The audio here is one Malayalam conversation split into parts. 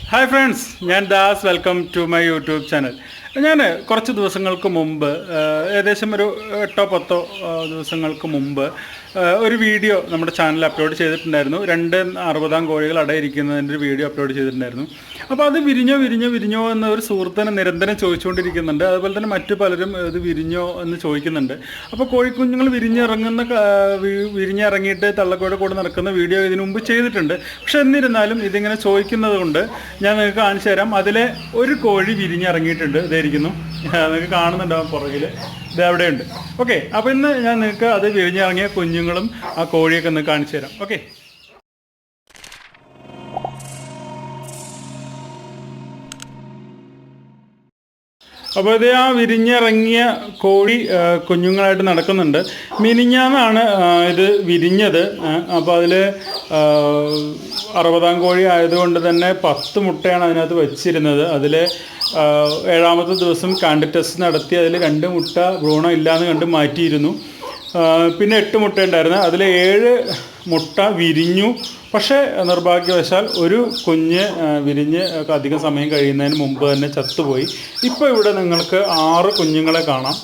ഹായ് ഫ്രണ്ട്സ്, ഞാൻ Das. Welcome to my YouTube channel. ഞാൻ കുറച്ച് ദിവസങ്ങൾക്ക് മുമ്പ്, ഏകദേശം ഒരു 8-10 ദിവസങ്ങൾക്ക് മുമ്പ് ഒരു വീഡിയോ നമ്മുടെ ചാനലിൽ അപ്ലോഡ് ചെയ്തിട്ടുണ്ടായിരുന്നു. 2 കോഴികൾ അടയിരിക്കുന്നതിൻ്റെ ഒരു വീഡിയോ അപ്ലോഡ് ചെയ്തിട്ടുണ്ടായിരുന്നു. അപ്പോൾ അത് വിരിഞ്ഞോ എന്ന ഒരു സുഹൃത്തിനെ നിരന്തരം ചോദിച്ചുകൊണ്ടിരിക്കുന്നുണ്ട്. അതുപോലെ തന്നെ മറ്റു പലരും ഇത് വിരിഞ്ഞോ എന്ന് ചോദിക്കുന്നുണ്ട്. അപ്പോൾ കോഴിക്കുഞ്ഞുങ്ങൾ വിരിഞ്ഞിറങ്ങിയിട്ട് തള്ളക്കോയുടെ കൂടെ നടക്കുന്ന വീഡിയോ ഇതിനു മുമ്പ് ചെയ്തിട്ടുണ്ട്. പക്ഷെ എന്നിരുന്നാലും ഇതിങ്ങനെ ചോദിക്കുന്നത് കൊണ്ട് ഞാൻ നിങ്ങൾക്ക് കാണിച്ചു തരാം. അതിലെ ഒരു കോഴി വിരിഞ്ഞിറങ്ങിയിട്ടുണ്ട്. ഇതായിരിക്കുന്നു, നിങ്ങൾക്ക് കാണുന്നുണ്ടാവും പുറകിൽ, ഇത് അവിടെയുണ്ട്. ഓക്കെ, അപ്പോൾ ഇന്ന് ഞാൻ നിങ്ങൾക്ക് അത് വിരിഞ്ഞിറങ്ങിയ കുഞ്ഞുങ്ങളും ആ കോഴിയൊക്കെ ഒന്ന് കാണിച്ചു തരാം. ഓക്കെ, അപ്പോൾ ഇത് ആ വിരിഞ്ഞിറങ്ങിയ കോഴി കുഞ്ഞുങ്ങളായിട്ട് നടക്കുന്നുണ്ട്. മിനിഞ്ഞാന്നാണ് ഇത് വിരിഞ്ഞത്. അപ്പോൾ അതിൽ 60 കോഴി ആയതുകൊണ്ട് തന്നെ 10 മുട്ടയാണ് അതിനകത്ത് വെച്ചിരുന്നത്. അതിൽ 7ാമത്തെ ദിവസം കാൻഡി ടെസ്റ്റ് നടത്തി അതിൽ 2 മുട്ട ഭ്രൂണം ഇല്ലയെന്ന് കണ്ട് മാറ്റിയിരുന്നു. പിന്നെ 8 മുട്ട ഉണ്ടായിരുന്നു. അതിൽ 7 മുട്ട വിരിഞ്ഞു. പക്ഷേ നിർഭാഗ്യവശാൽ ഒരു കുഞ്ഞ് വിരിഞ്ഞ് അധികം സമയം കഴിയുന്നതിന് മുമ്പ് തന്നെ ചത്തുപോയി. ഇപ്പോൾ ഇവിടെ നിങ്ങൾക്ക് 6 കുഞ്ഞുങ്ങളെ കാണാം.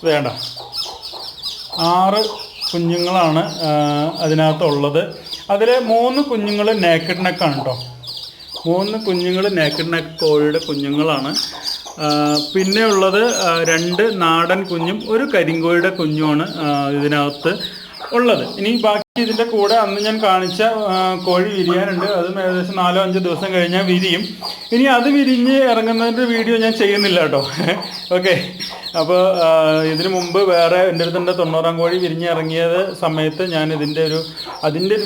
വേണ്ട, 6 കുഞ്ഞുങ്ങളാണ് അതിനകത്തുള്ളത്. അതിൽ 3 കുഞ്ഞുങ്ങൾ നേക്കഡ് നെക്കാണ് കേട്ടോ. 3 കുഞ്ഞുങ്ങൾ നേക്കഡ് നെക്ക് കോഴിയുടെ കുഞ്ഞുങ്ങളാണ്. പിന്നെ ഉള്ളത് 2 നാടൻ കുഞ്ഞും 1 കരിങ്കോഴിയുടെ കുഞ്ഞുമാണ് ഇതിനകത്ത് ഉള്ളത്. ഇനി ബാക്കി ഇതിൻ്റെ കൂടെ അന്ന് ഞാൻ കാണിച്ച കോഴി വിരിയാനുണ്ട്. അതും ഏകദേശം 4-5 ദിവസം കഴിഞ്ഞാൽ വിരിയും. ഇനി അത് വിരിഞ്ഞ് ഇറങ്ങുന്നതിൻ്റെ വീഡിയോ ഞാൻ ചെയ്യുന്നില്ല കേട്ടോ. ഓക്കെ, അപ്പോൾ ഇതിനു മുമ്പ് വേറെ എൻ്റെ അടുത്തുണ്ട് 90 കോഴി വിരിഞ്ഞിറങ്ങിയത് സമയത്ത് ഞാൻ അതിൻ്റെ ഒരു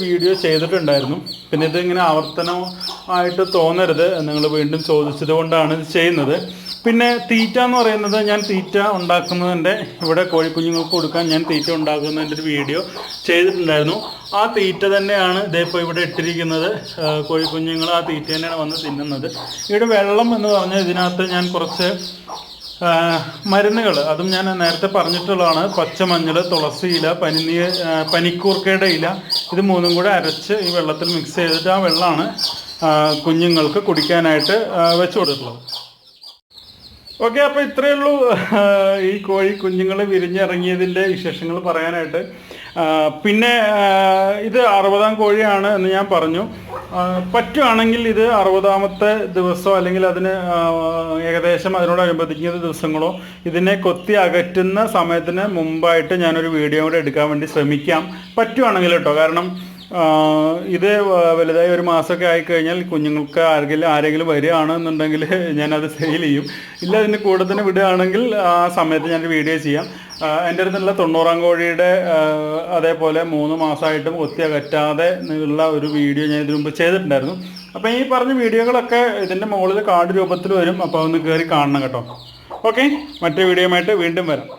വീഡിയോ ചെയ്തിട്ടുണ്ടായിരുന്നു. പിന്നെ ഇതിങ്ങനെ ആവർത്തനമായിട്ട് തോന്നരുത്, നിങ്ങൾ വീണ്ടും ചോദിച്ചത് കൊണ്ടാണ് ഇത് ചെയ്യുന്നത്. പിന്നെ തീറ്റ എന്ന് പറയുന്നത്, ഞാൻ തീറ്റ ഉണ്ടാക്കുന്നതിൻ്റെ ഇവിടെ കോഴിക്കുഞ്ഞുങ്ങൾക്ക് കൊടുക്കാൻ ഞാൻ തീറ്റ ഉണ്ടാക്കുന്നതിൻ്റെ ഒരു വീഡിയോ ചെയ്തിട്ടുണ്ടായിരുന്നു. ആ തീറ്റ തന്നെയാണ് ഇതിപ്പോൾ ഇവിടെ ഇട്ടിരിക്കുന്നത്. കോഴിക്കുഞ്ഞുങ്ങൾ ആ തീറ്റ തന്നെയാണ് വന്ന് തിന്നുന്നത്. ഇവിടെ വെള്ളം എന്ന് പറഞ്ഞാൽ ഇതിനകത്ത് ഞാൻ കുറച്ച് മരുന്നുകൾ, അതും ഞാൻ നേരത്തെ പറഞ്ഞിട്ടുള്ളതാണ്. പച്ചമഞ്ഞൾ, തുളസി ഇല, പനിക്കൂർക്കയുടെ ഇല, ഇത് 3 കൂടെ അരച്ച് ഈ വെള്ളത്തിൽ മിക്സ് ചെയ്തിട്ട് ആ വെള്ളമാണ് കുഞ്ഞുങ്ങൾക്ക് കുടിക്കാനായിട്ട് വെച്ച് കൊടുത്തിട്ടുള്ളത്. ഓക്കെ, അപ്പോൾ ഇത്രയേ ഉള്ളൂ ഈ കോഴി കുഞ്ഞുങ്ങൾ വിരിഞ്ഞിറങ്ങിയതിൻ്റെ വിശേഷങ്ങൾ പറയാനായിട്ട്. പിന്നെ ഇത് 60 കോഴിയാണ് എന്ന് ഞാൻ പറഞ്ഞു. പറ്റുകയാണെങ്കിൽ ഇത് 60ാമത്തെ ദിവസമോ അല്ലെങ്കിൽ അതിന് ഏകദേശം അതിനോടനുബന്ധിക്കുന്ന ദിവസങ്ങളോ ഇതിനെ കൊത്തി അകറ്റുന്ന സമയത്തിന് മുമ്പായിട്ട് ഞാനൊരു വീഡിയോ കൂടെ എടുക്കാൻ വേണ്ടി ശ്രമിക്കാം, പറ്റുകയാണെങ്കിൽ കേട്ടോ. കാരണം ഇത് വലുതായി 1 മാസമൊക്കെ ആയിക്കഴിഞ്ഞാൽ കുഞ്ഞുങ്ങൾക്ക് ആരെങ്കിലും വരികയാണെന്നുണ്ടെങ്കിൽ ഞാനത് സെയിൽ ചെയ്യും. ഇല്ല, അതിന് കൂടെ തന്നെ വിടുകയാണെങ്കിൽ ആ സമയത്ത് ഞാനൊരു വീഡിയോ ചെയ്യാം. എൻ്റെ അടുത്തുള്ള 90 കോഴിയുടെ അതേപോലെ 3 മാസമായിട്ടും കൊത്തി അകറ്റാതെ ഉള്ള ഒരു വീഡിയോ ഞാൻ ഇതിനു മുമ്പ് ചെയ്തിട്ടുണ്ടായിരുന്നു. അപ്പോൾ ഈ പറഞ്ഞ വീഡിയോകളൊക്കെ ഇതിൻ്റെ മുകളിൽ കാർഡ് രൂപത്തിൽ വരും. അപ്പോൾ ഒന്ന് കയറി കാണണം കേട്ടോ. ഓക്കെ, മറ്റേ വീഡിയോയുമായിട്ട് വീണ്ടും വരാം.